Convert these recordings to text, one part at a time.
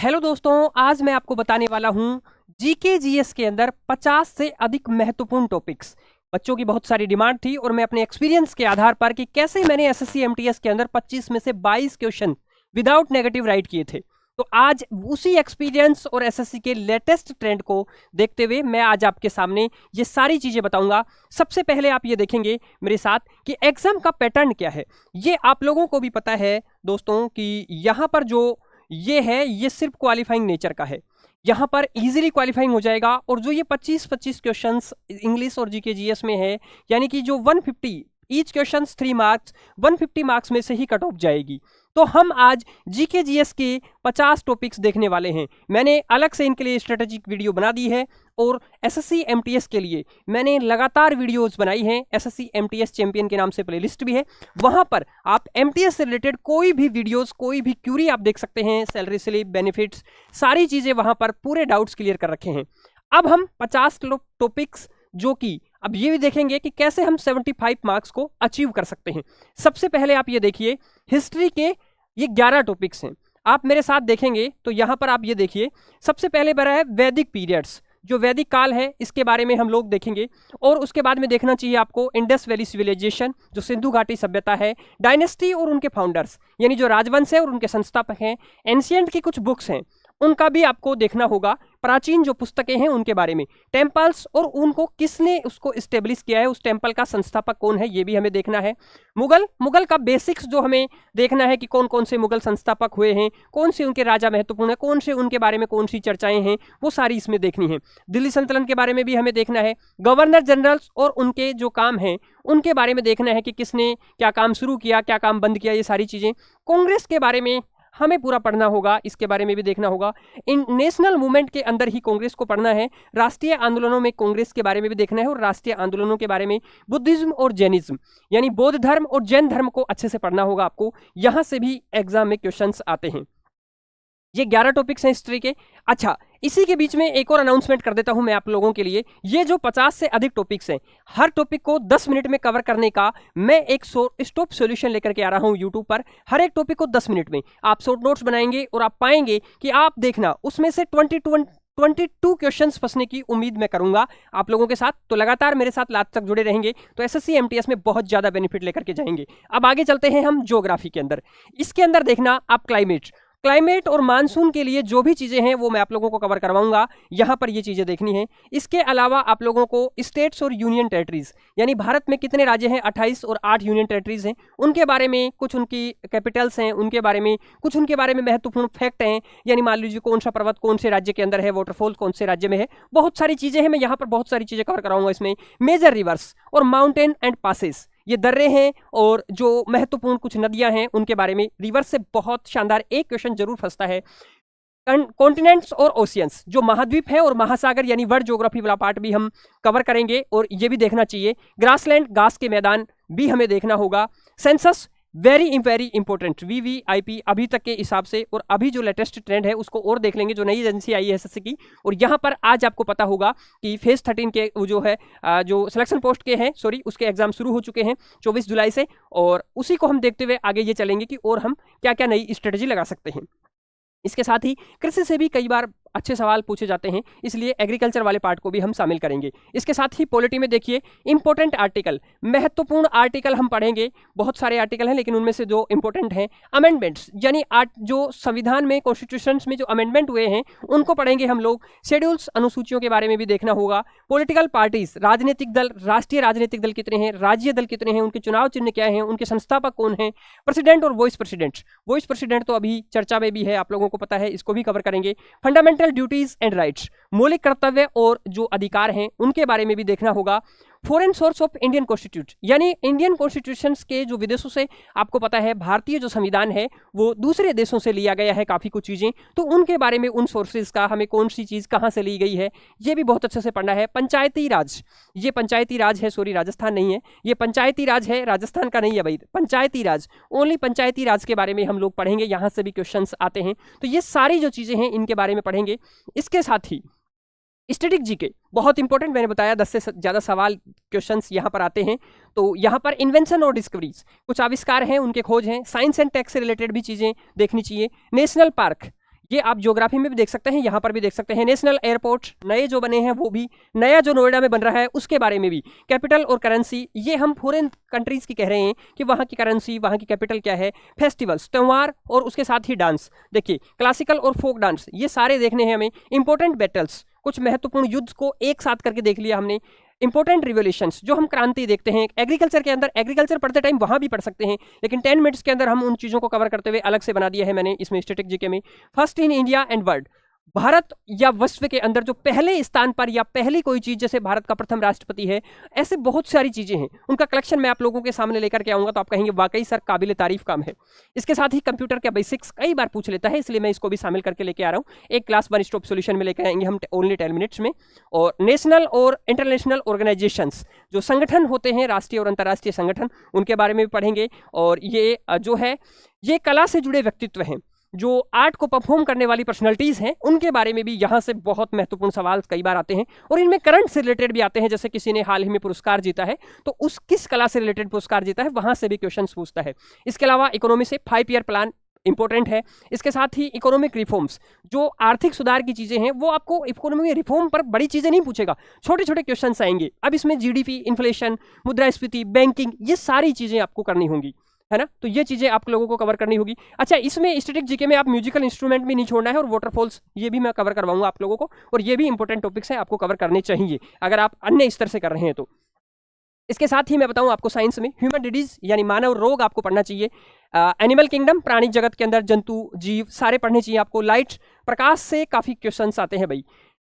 Hello दोस्तों, आज मैं आपको बताने वाला हूं जीके जीएस के अंदर 50 से अधिक महत्वपूर्ण टॉपिक्स। बच्चों की बहुत सारी डिमांड थी और मैं अपने एक्सपीरियंस के आधार पर कि कैसे मैंने एसएससी एमटीएस के अंदर 25 में से 22 क्वेश्चन विदाउट नेगेटिव राइट किए थे। तो आज उसी एक्सपीरियंस और एसएससी के लेटेस्ट ट्रेंड को देखते हुए मैं आज आपके सामने ये सारी चीजें बताऊंगा। सबसे पहले आप ये देखेंगे मेरे साथ कि एग्जाम का पैटर्न क्या है। ये आप लोगों को भी पता है दोस्तों कि यहाँ पर जो ये है ये सिर्फ क्वालिफाइंग नेचर का है। यहाँ पर इजीली क्वालिफाइंग हो जाएगा और जो ये 25-25 क्वेश्चंस इंग्लिश और जीके जीएस में है, यानी कि जो 150 ईच क्वेश्चंस 3 मार्क्स 150 मार्क्स में से ही कट ऑफ जाएगी। तो हम आज जीके जीएस के 50 टॉपिक्स देखने वाले हैं। मैंने अलग से इनके लिए स्ट्रेटेजिक वीडियो बना दी है और एसएससी एमटीएस के लिए मैंने लगातार वीडियोस बनाई हैं। एसएससी एमटीएस चैंपियन के नाम से प्लेलिस्ट भी है, वहां पर आप एमटीएस से रिलेटेड कोई भी वीडियोस, कोई भी क्यूरी आप देख सकते हैं। सैलरी स्लिप, बेनिफिट्स, सारी चीजें वहां पर पूरे डाउट्स क्लियर कर रखे हैं। अब हम 50 टॉपिक्स जो कि अब ये भी देखेंगे कि कैसे हम 75 मार्क्स को अचीव कर सकते हैं। सबसे पहले आप ये देखिए, हिस्ट्री के ये 11 टॉपिक्स हैं। आप मेरे साथ देखेंगे तो यहां पर आप ये देखिए, सबसे पहले बना है वैदिक पीरियड्स, जो वैदिक काल है इसके बारे में हम लोग देखेंगे। और उसके बाद में देखना चाहिए आपको इंडस वैली सिविलाइजेशन, जो सिंधु घाटी सभ्यता है, डायनेस्टी और उनके फाउंडर्स यानी जो राजवंश है और उनके संस्थापक हैं, एंशियंट की कुछ बुक्स हैं उनका भी आपको देखना होगा, प्राचीन जो पुस्तकें हैं उनके बारे में, टेम्पल्स और उनको किसने उसको इस्टेब्लिश किया है, उस टेम्पल का संस्थापक कौन है, ये भी हमें देखना है। मुगल का बेसिक्स जो हमें देखना है कि कौन कौन से मुगल संस्थापक हुए हैं, कौन से उनके राजा महत्वपूर्ण है, कौन से उनके बारे में कौन सी चर्चाएं हैं, वो सारी इसमें देखनी है। दिल्ली सल्तनत के बारे में भी हमें देखना है। गवर्नर जनरल्स और उनके जो काम हैं उनके बारे में देखना है कि किसने क्या काम शुरू किया, क्या काम बंद किया, ये सारी चीजें। कांग्रेस के बारे में हमें पूरा पढ़ना होगा, इसके बारे में भी देखना होगा। इन नेशनल मूवमेंट के अंदर ही कांग्रेस को पढ़ना है। राष्ट्रीय आंदोलनों में कांग्रेस के बारे में भी देखना है और राष्ट्रीय आंदोलनों के बारे में बुद्धिज्म और जैनिज्म यानी बौद्ध धर्म और जैन धर्म को अच्छे से पढ़ना होगा आपको। यहां से भी एग्जाम में क्वेश्चंस आते हैं। ये 11 टॉपिक्स हैं हिस्ट्री के। अच्छा, इसी के बीच में एक और अनाउंसमेंट कर देता हूं मैं आप लोगों के लिए। ये जो 50 से अधिक टॉपिक्स हैं, हर टॉपिक को 10 मिनट में कवर करने का मैं एक स्टॉप सॉल्यूशन लेकर के आ रहा हूं यूट्यूब पर। हर एक टॉपिक को 10 मिनट में आप शॉर्ट नोट्स बनाएंगे और आप पाएंगे कि आप देखना उसमें से 22 क्वेश्चंस फंसने की उम्मीद मैं करूंगा आप लोगों के साथ। तो लगातार मेरे साथ लास्ट तक जुड़े रहेंगे तो एसएससी एमटीएस में बहुत ज्यादा बेनिफिट लेकर के जाएंगे। अब आगे चलते हैं हम ज्योग्राफी के अंदर। इसके अंदर देखना आप क्लाइमेट और मानसून के लिए जो भी चीजें हैं वो मैं आप लोगों को कवर करवाऊंगा। यहां पर ये चीजें देखनी है। इसके अलावा आप लोगों को स्टेट्स और यूनियन टेरिटरीज यानी भारत में कितने राज्य हैं, 28 और 8 यूनियन टेरिटरीज हैं, उनके बारे में कुछ, उनकी कैपिटल्स हैं उनके बारे में कुछ, उनके बारे में महत्वपूर्ण फैक्ट हैं। यानी मान लीजिए कौन सा पर्वत कौन से राज्य के अंदर है, वाटरफॉल कौन से राज्य में है, बहुत सारी चीजें हैं। मैं यहाँ पर बहुत सारी चीजें कवर कराऊंगा इसमें। मेजर रिवर्स और माउंटेन एंड पासेस, ये दर्रे हैं और जो महत्वपूर्ण कुछ नदियां हैं उनके बारे में। रिवर्स से बहुत शानदार एक क्वेश्चन जरूर फंसता है। कॉन्टिनेंट्स और ओशियंस, जो महाद्वीप है और महासागर यानी वर्ल्ड ज्योग्राफी वाला पार्ट भी हम कवर करेंगे और ये भी देखना चाहिए। ग्रासलैंड, घास के मैदान भी हमें देखना होगा। सेंसस वेरी इंपॉर्टेंट, वीवीआईपी अभी तक के हिसाब से, और अभी जो लेटेस्ट ट्रेंड है उसको और देख लेंगे, जो नई एजेंसी आई है एसएससी की। और यहाँ पर आज आपको पता होगा कि फेज 13 के वो जो है जो सिलेक्शन पोस्ट के हैं उसके एग्जाम शुरू हो चुके हैं 24 जुलाई से, और उसी को हम देखते हुए आगे ये चलेंगे कि और हम क्या क्या नई स्ट्रेटेजी लगा सकते हैं। इसके साथ ही कृषि से भी कई बार अच्छे सवाल पूछे जाते हैं, इसलिए एग्रीकल्चर वाले पार्ट को भी हम शामिल करेंगे। इसके साथ ही पॉलिटी में देखिए इंपॉर्टेंट आर्टिकल, महत्वपूर्ण आर्टिकल हम पढ़ेंगे। बहुत सारे आर्टिकल हैं लेकिन उनमें से जो इंपॉर्टेंट हैं, अमेंडमेंट्स यानी जो संविधान में, कॉन्स्टिट्यूशन में जो अमेंडमेंट हुए हैं उनको पढ़ेंगे हम लोग। शेड्यूल्स, अनुसूचियों के बारे में भी देखना होगा। पॉलिटिकल पार्टीज, राजनीतिक दल, राष्ट्रीय राजनीतिक दल कितने हैं, राज्य दल कितने हैं, उनके चुनाव चिन्ह क्या हैं, उनके संस्थापक कौन हैं, प्रेसिडेंट और वाइस प्रेसिडेंट तो अभी चर्चा में भी है, आप लोगों को पता है, इसको भी कवर करेंगे। फंडामेंटल ड्यूटीज एंड राइट्स, मौलिक कर्तव्य और जो अधिकार हैं उनके बारे में भी देखना होगा। Foreign source of Indian constitute यानी इंडियन कॉन्स्टिट्यूशन के जो विदेशों से, आपको पता है भारतीय जो संविधान है वो दूसरे देशों से लिया गया है काफी कुछ चीजें, तो उनके बारे में, उन सोर्सेज का, हमें कौन सी चीज कहां से ली गई है, ये भी बहुत अच्छे से पढ़ना है। पंचायती राज, ये पंचायती राज है, सॉरी राजस्थान नहीं है, ये पंचायती राज है, राजस्थान का नहीं है भाई, पंचायती राज, ओनली पंचायती राज के बारे में हम लोग पढ़ेंगे। यहां से भी क्वेश्चन आते हैं, तो ये सारी जो चीजें हैं इनके बारे में पढ़ेंगे। इसके साथ ही स्टैटिक जीके बहुत इंपॉर्टेंट, मैंने बताया 10 से ज़्यादा सवाल क्वेश्चंस यहाँ पर आते हैं। तो यहाँ पर इन्वेंशन और डिस्कवरीज, कुछ आविष्कार हैं उनके खोज हैं। साइंस एंड टेक से रिलेटेड भी चीज़ें देखनी चाहिए। नेशनल पार्क, ये आप ज्योग्राफी में भी देख सकते हैं, यहाँ पर भी देख सकते हैं। नेशनल एयरपोर्ट नए जो बने हैं वो भी, नया जो नोएडा में बन रहा है उसके बारे में भी। कैपिटल और करेंसी, ये हम फॉरेन कंट्रीज की कह रहे हैं कि वहाँ की करेंसी, वहाँ की कैपिटल क्या है। फेस्टिवल्स, त्यौहार और उसके साथ ही डांस, देखिए क्लासिकल और फोक डांस, ये सारे देखने हैं हमें। इंपॉर्टेंट बैटल्स, कुछ महत्वपूर्ण युद्ध को एक साथ करके देख लिया हमने। इंपॉर्टेंट रिवोल्यूशंस, जो हम क्रांति देखते हैं। एग्रीकल्चर के अंदर, एग्रीकल्चर पढ़ते टाइम वहां भी पढ़ सकते हैं, लेकिन 10 मिनट्स के अंदर हम उन चीजों को कवर करते हुए अलग से बना दिया है मैंने इसमें स्टैटिक जीके में। First in India and world, Bharat या विश्व के अंदर जो पहले स्थान पर या पहली कोई चीज, जैसे भारत का प्रथम राष्ट्रपति है, ऐसे बहुत सारी चीजें हैं, उनका कलेक्शन मैं आप लोगों के सामने लेकर के आऊंगा तो आप कहेंगे वाकई सर काबिल तारीफ काम है। इसके साथ ही कंप्यूटर के बेसिक्स कई बार पूछ लेता है, इसलिए मैं इसको भी शामिल करके लेके आ रहा हूँ। एक क्लास 1 स्टॉप सॉल्यूशन में लेकर आएंगे हम ओनली 10 मिनट्स में। और नेशनल और इंटरनेशनल ऑर्गेनाइजेशंस, जो संगठन होते हैं, राष्ट्रीय और अंतर्राष्ट्रीय संगठन, उनके बारे में भी पढ़ेंगे। और ये जो है, ये कला से जुड़े व्यक्तित्व हैं, जो आर्ट को परफॉर्म करने वाली पर्सनालिटीज हैं, उनके बारे में भी यहाँ से बहुत महत्वपूर्ण सवाल कई बार आते हैं और इनमें करंट से रिलेटेड भी आते हैं। जैसे किसी ने हाल ही में पुरस्कार जीता है तो उस किस कला से रिलेटेड पुरस्कार जीता है, वहां से भी क्वेश्चंस पूछता है। इसके अलावा इकोनॉमी से 5 ईयर प्लान इंपॉर्टेंट है। इसके साथ ही इकोनॉमिक रिफॉर्म्स, जो आर्थिक सुधार की चीजें हैं, वो आपको इकोनॉमी में रिफॉर्म पर बड़ी चीजें नहीं पूछेगा, छोटे छोटे क्वेश्चंस आएंगे। अब इसमें जीडीपी, इन्फ्लेशन, मुद्रास्फीति, बैंकिंग, ये सारी चीजें आपको करनी होंगी, है ना। तो ये चीजें आप लोगों को कवर करनी होगी। अच्छा, इसमें स्टैटिक जीके में आप म्यूजिकल इंस्ट्रूमेंट भी नहीं छोड़ना है, और वाटरफॉल्स ये भी मैं कवर करवाऊंगा आप लोगों को, और ये भी इंपॉर्टेंट टॉपिक्स हैं, आपको कवर करने चाहिए अगर आप अन्य स्तर से कर रहे हैं तो। इसके साथ ही मैं बताऊं आपको साइंस में ह्यूमन डिजीज यानी मानव रोग आपको पढ़ना चाहिए। एनिमल किंगडम, प्राणी जगत के अंदर जंतु, जीव सारे पढ़ने चाहिए आपको। लाइट, प्रकाश से काफी क्वेश्चंस आते हैं भाई।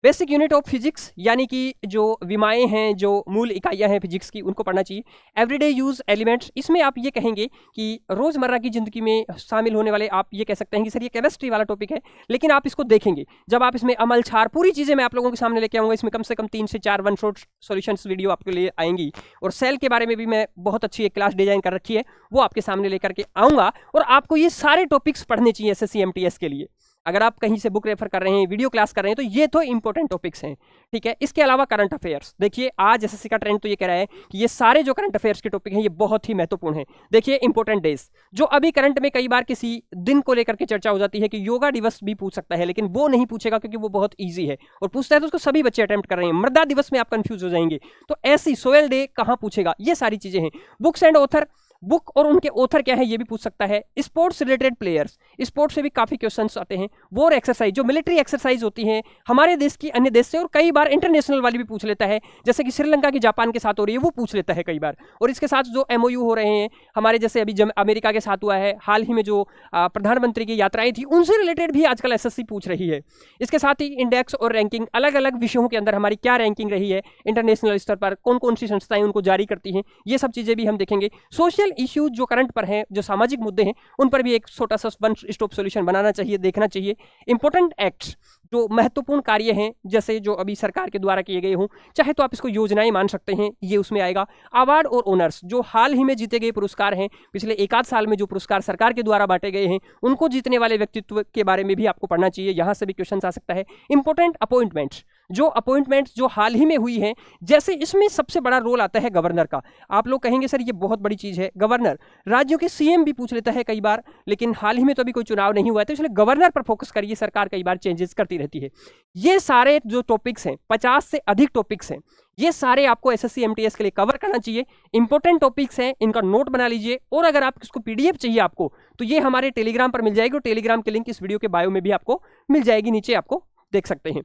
बेसिक यूनिट ऑफ फिजिक्स, यानी कि जो विमाएं हैं, जो मूल इकाइयां हैं फिजिक्स की, उनको पढ़ना चाहिए। एवरीडे यूज एलिमेंट्स, इसमें आप ये कहेंगे कि रोजमर्रा की जिंदगी में शामिल होने वाले, आप ये कह सकते हैं कि सर ये केमिस्ट्री वाला टॉपिक है, लेकिन आप इसको देखेंगे जब आप इसमें अमल, क्षार, पूरी चीजें मैं आप लोगों के सामने लेके आऊंगा। इसमें कम से कम 3 से 4 वन शॉट सॉल्यूशंस वीडियो आपके लिए आएंगी, और सेल के बारे में भी मैं बहुत अच्छी एक क्लास डिजाइन कर रखी है, वो आपके सामने लेकर के आऊंगा। और आपको ये सारे टॉपिक्स पढ़ने चाहिए एसएससी एमटीएस के लिए। अगर आप कहीं से बुक रेफर कर रहे हैं, वीडियो क्लास कर रहे हैं, तो ये तो इंपॉर्टेंट टॉपिक्स हैं, ठीक है। इसके अलावा करंट अफेयर्स, देखिए आज एसएससी का ट्रेंड तो ये कह रहा है कि ये सारे जो करंट अफेयर्स के टॉपिक हैं ये बहुत ही महत्वपूर्ण हैं। देखिए इंपॉर्टेंट डेज, जो अभी करंट में कई बार किसी दिन को लेकर के चर्चा हो जाती है कि योगा दिवस भी पूछ सकता है, लेकिन वो नहीं पूछेगा क्योंकि वो बहुत ईजी है, और पूछता है तो उसको सभी बच्चे अटेम्प्ट कर रहे हैं। मृदा दिवस में आप कंफ्यूज हो जाएंगे, तो ऐसी सोयल डे कहाँ पूछेगा, ये सारी चीजें हैं। बुक्स एंड ऑथर, बुक और उनके ऑथर क्या है ये भी पूछ सकता है। स्पोर्ट्स रिलेटेड प्लेयर्स, स्पोर्ट्स से भी काफी क्वेश्चंस आते हैं। वॉर एक्सरसाइज, जो मिलिट्री एक्सरसाइज होती है हमारे देश की अन्य देश से, और कई बार इंटरनेशनल वाली भी पूछ लेता है, जैसे कि श्रीलंका की जापान के साथ हो रही है, वो पूछ लेता है कई बार। और इसके साथ जो एमओयू हो रहे हैं हमारे, जैसे अभी अमेरिका के साथ हुआ है, हाल ही में जो प्रधानमंत्री की यात्राएं थी, उनसे रिलेटेड भी आजकल एसएससी पूछ रही है। इसके साथ ही इंडेक्स और रैंकिंग, अलग अलग विषयों के अंदर हमारी क्या रैंकिंग रही है इंटरनेशनल स्तर पर, कौन कौन सी संस्थाएं उनको जारी करती हैं, ये सब चीजें भी हम देखेंगे। सोशल इश्यूज जो करंट पर हैं, जो सामाजिक मुद्दे हैं, उन पर भी एक छोटा सा वन स्टॉप सॉल्यूशन बनाना चाहिए, देखना चाहिए। इंपॉर्टेंट एक्ट्स, जो महत्वपूर्ण कार्य हैं, जैसे जो अभी सरकार के द्वारा किए गए हों, चाहे तो आप इसको योजनाएं मान सकते हैं, ये उसमें आएगा। अवार्ड और ओनर्स, जो हाल ही में जीते गए पुरस्कार हैं, पिछले 1-8 साल में जो पुरस्कार सरकार के द्वारा बांटे गए हैं, उनको जीतने वाले व्यक्तित्व के बारे में भी आपको पढ़ना चाहिए, यहां से भी क्वेश्चन आ सकता है। इंपॉर्टेंट अपॉइंटमेंट्स, जो अपॉइंटमेंट्स जो हाल ही में हुई हैं, जैसे इसमें सबसे बड़ा रोल आता है गवर्नर का। आप लोग कहेंगे सर ये बहुत बड़ी चीज है, गवर्नर, राज्यों के सीएम भी पूछ लेता है कई बार, लेकिन हाल ही में तो अभी कोई चुनाव नहीं हुआ है, तो इसलिए गवर्नर पर फोकस करिए, सरकार कई बार चेंजेस करती रहती है। ये सारे जो टॉपिक्स हैं, 50 से अधिक टॉपिक्स हैं, ये सारे आपको एसएससी एमटीएस के लिए कवर करना चाहिए। इंपॉर्टेंट टॉपिक्स हैं, इनका नोट बना लीजिए, और अगर आप इसको पीडीएफ चाहिए आपको, तो ये हमारे टेलीग्राम पर मिल जाएगी, और टेलीग्राम की लिंक इस वीडियो के बायो में भी आपको मिल जाएगी, नीचे आपको देख सकते हैं।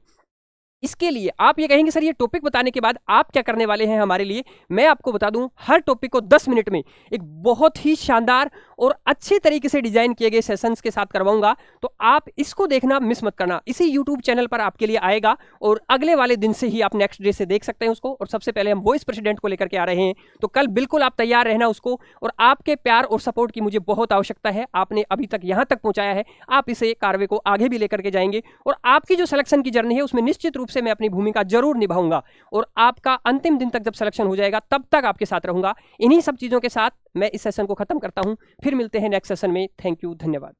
इसके लिए आप ये कहेंगे सर ये टॉपिक बताने के बाद आप क्या करने वाले हैं हमारे लिए, मैं आपको बता दूं, हर टॉपिक को 10 मिनट में एक बहुत ही शानदार और अच्छे तरीके से डिजाइन किए गए सेशंस के साथ करवाऊंगा, तो आप इसको देखना मिस मत करना। इसी यूट्यूब चैनल पर आपके लिए आएगा, और अगले वाले दिन से ही आप नेक्स्ट डे से देख सकते हैं उसको। और सबसे पहले हम वॉइस प्रेसिडेंट को लेकर के आ रहे हैं, तो कल बिल्कुल आप तैयार रहना उसको, और आपके प्यार और सपोर्ट की मुझे बहुत आवश्यकता है। आपने अभी तक यहाँ तक पहुंचाया है, आप इसे कार्य को आगे भी लेकर के जाएंगे, और आपकी जो सिलेक्शन की जर्नी है उसमें निश्चित रूप से मैं अपनी भूमिका जरूर निभाऊंगा, और आपका अंतिम दिन तक जब सिलेक्शन हो जाएगा तब तक आपके साथ रहूंगा। इन्हीं सब चीजों के साथ मैं इस सेशन को खत्म करता हूं, फिर मिलते हैं नेक्स्ट सेशन में। थैंक यू, धन्यवाद।